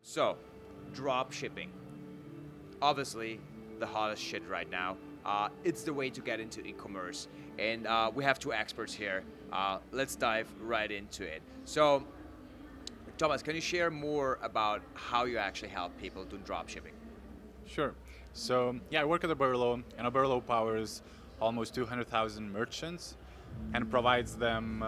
So, drop shipping. Obviously, the hottest shit right now. It's the way to get into e-commerce, and we have two experts here. Let's dive right into it. So, Thomas, can you share more about how you actually help people do drop shipping? Sure. So yeah, I work at Oberlo, and Oberlo powers almost 200,000 merchants and provides them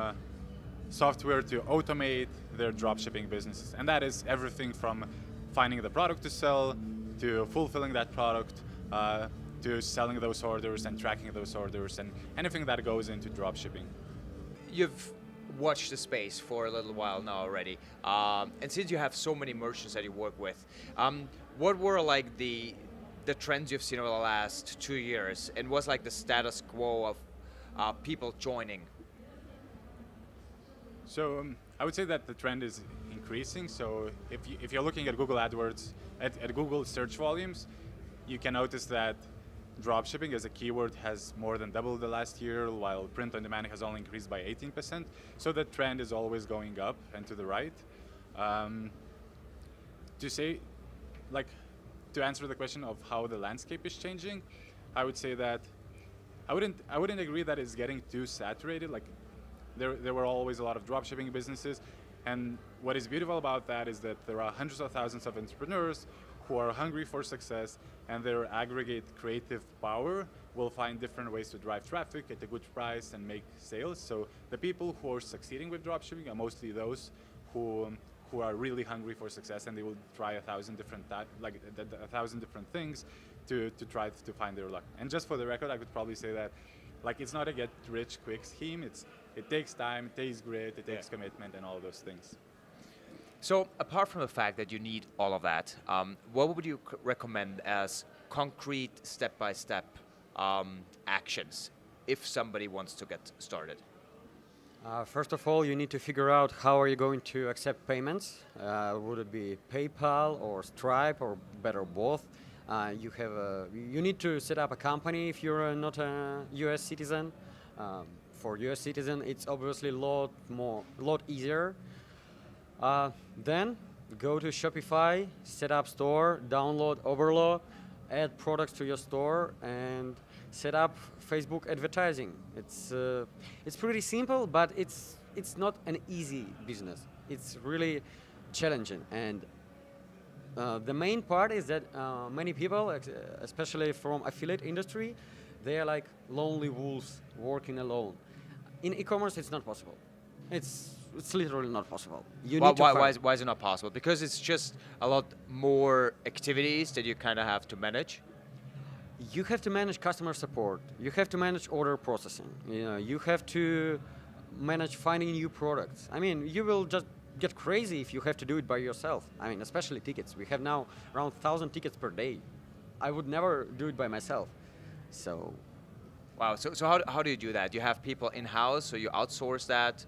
software to automate their dropshipping businesses. And that is everything from finding the product to sell, to fulfilling that product, to selling those orders and tracking those orders, and anything that goes into dropshipping. You've watched the space for a little while now already, and since you have so many merchants that you work with, what were like the trends you've seen over the last 2 years, and what's like the status quo of people joining? So I would say that the trend is increasing. So if you're looking at Google AdWords, at Google search volumes, you can notice that dropshipping as a keyword has more than doubled the last year, while print on demand has only increased by 18%. So the trend is always going up and to the right. To say, like, to answer the question of how the landscape is changing, I would say that I wouldn't agree that it's getting too saturated. Like, there were always a lot of dropshipping businesses, and what is beautiful about that is that there are hundreds of thousands of entrepreneurs who are hungry for success, and their aggregate creative power will find different ways to drive traffic at a good price and make sales. So the people who are succeeding with dropshipping are mostly those who are really hungry for success, and they will try a thousand different things to try to find their luck. And just for the record, I could probably say that, like, it's not a get rich quick scheme. It takes time, it takes grit, it takes commitment, and all of those things. So, apart from the fact that you need all of that, what would you recommend as concrete step-by-step actions if somebody wants to get started? First of all, you need to figure out how are you going to accept payments. Would it be PayPal or Stripe or better both? You need to set up a company if you're not a U.S. citizen. For U.S. citizen, it's obviously a lot easier. Then go to Shopify, set up store, download Oberlo, add products to your store, and set up Facebook advertising. It's pretty simple, but it's not an easy business. It's really challenging, and the main part is that many people, especially from affiliate industry, they are like lonely wolves working alone. In e-commerce, it's not possible. It's literally not possible. Why is it not possible? Because it's just a lot more activities that you kind of have to manage. You have to manage customer support. You have to manage order processing. You have to manage finding new products. I mean, you will just get crazy if you have to do it by yourself. I mean, especially tickets. We have now around 1,000 tickets per day. I would never do it by myself. So. Wow. So how do you do that? You have people in-house, so you outsource that?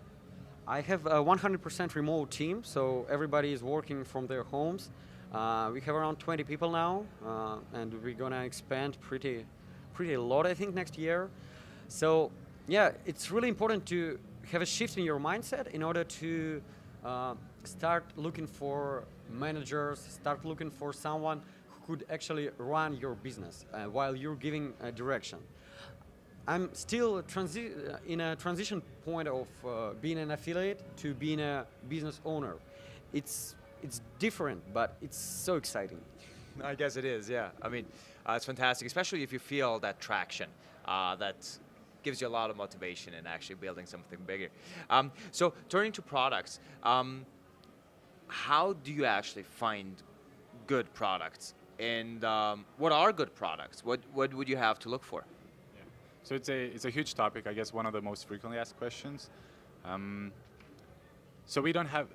I have a 100% remote team, so everybody is working from their homes. We have around 20 people now, and we're gonna expand pretty a lot, I think, next year. So yeah, it's really important to have a shift in your mindset in order to start looking for managers, start looking for someone who could actually run your business while you're giving a direction. I'm still in a transition point of being an affiliate to being a business owner. It's different, but it's so exciting. I guess it is, yeah. I mean, it's fantastic, especially if you feel that traction. That gives you a lot of motivation in actually building something bigger. So turning to products, how do you actually find good products? And what are good products? What would you have to look for? So it's a huge topic. I guess one of the most frequently asked questions. So we don't have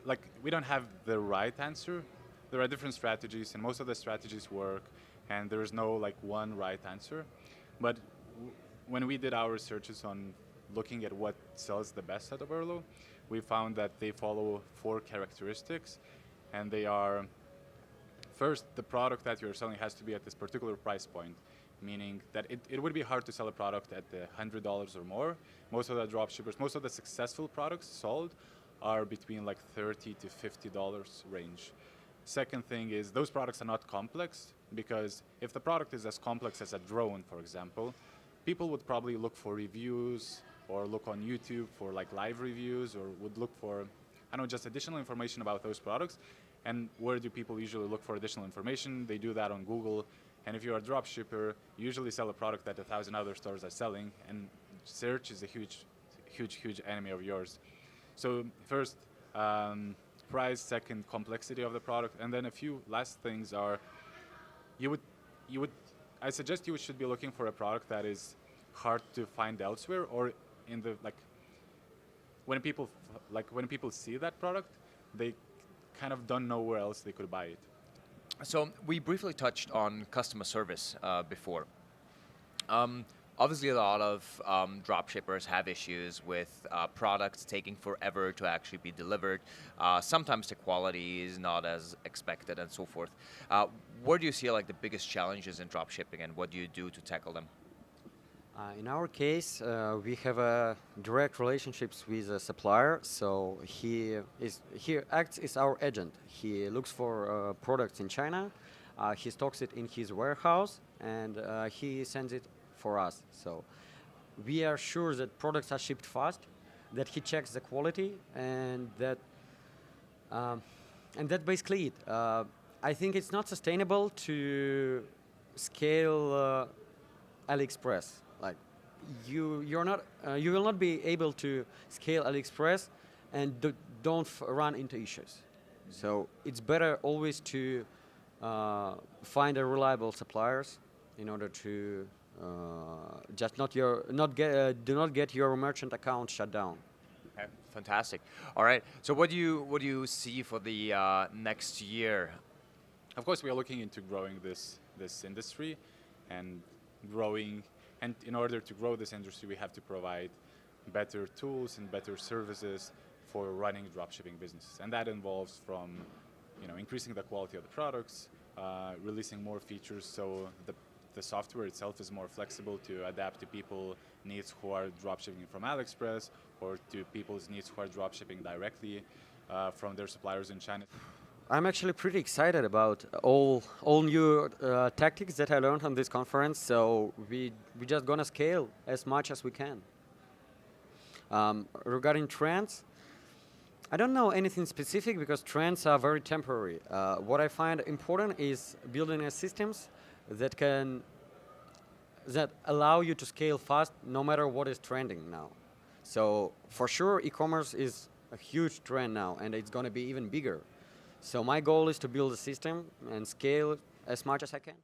the right answer. There are different strategies, and most of the strategies work, and there is no like one right answer. But when we did our researches on looking at what sells the best at Oberlo, we found that they follow 4 characteristics, and they are: first, the product that you're selling has to be at this particular price point, meaning that it would be hard to sell a product at $100 or more. Most of the dropshippers, most of the successful products sold are between like $30 to $50 range. Second thing is those products are not complex, because if the product is as complex as a drone, for example, people would probably look for reviews or look on YouTube for like live reviews, or would look for, I don't know, just additional information about those products. And where do people usually look for additional information? They do that on Google. And if you're a dropshipper, you usually sell a product that 1,000 other stores are selling, and search is a huge enemy of yours. So first, price, second, complexity of the product, and then a few last things are, I suggest you should be looking for a product that is hard to find elsewhere, or in the, like, when people see that product, they kind of don't know where else they could buy it. So we briefly touched on customer service before. Obviously, a lot of dropshippers have issues with products taking forever to actually be delivered. Sometimes the quality is not as expected and so forth. Where do you see like the biggest challenges in dropshipping, and what do you do to tackle them? In our case, we have direct relationships with a supplier, so he acts as our agent. He looks for products in China, he stocks it in his warehouse, and he sends it for us. So we are sure that products are shipped fast, that he checks the quality, and that's basically it. I think it's not sustainable to scale AliExpress. Like you will not be able to scale AliExpress and don't run into issues. So it's better always to find a reliable suppliers in order to just do not get your merchant account shut down. Okay, fantastic. All right. So what do you see for the next year? Of course, we are looking into growing this industry, and in order to grow this industry, we have to provide better tools and better services for running dropshipping businesses, and that involves from, increasing the quality of the products, releasing more features so the software itself is more flexible to adapt to people's needs who are dropshipping from AliExpress, or to people's needs who are dropshipping directly from their suppliers in China. I'm actually pretty excited about all new tactics that I learned on this conference. So we just gonna scale as much as we can. Regarding trends, I don't know anything specific because trends are very temporary. What I find important is building a systems that allow you to scale fast no matter what is trending now. So for sure, e-commerce is a huge trend now, and it's going to be even bigger. So my goal is to build a system and scale as much as I can.